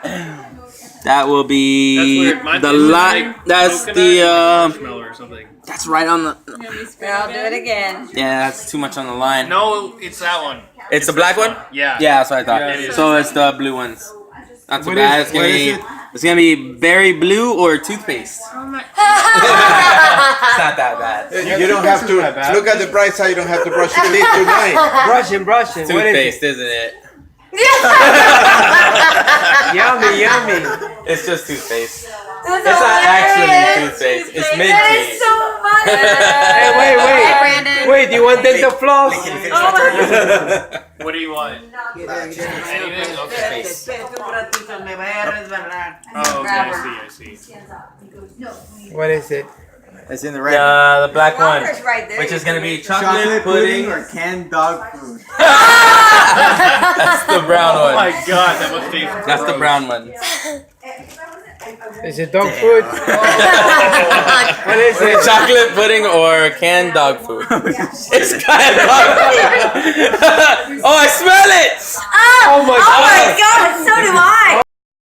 That will be the line. That's the. Marshmallow or something. That's right on the. I'll do it again. Yeah, that's too much on the line. No, it's that one. It's the black one? Yeah. Yeah, that's what I thought. Yeah, so it's the blue ones. Not too bad. It's gonna be berry blue or toothpaste. Oh my. It's not that bad. You don't have to look at the bright side. You don't have to brush your teeth tonight. Brushing. Toothpaste, isn't it? Yummy. It's just toothpaste. It's not actually toothpaste. It's mint tea. So much. Hey, Brandon. wait. Do you want dental floss? What do you want? Anything? Okay. Oh, okay, I see. What is it? It's in the red. The black one, Right there. which is gonna be chocolate pudding. or canned dog food. That's the brown Oh my one. god, that must taste That's the brown one. Is it dog food? What is it? Chocolate pudding or canned dog food? It's canned dog food. Oh, I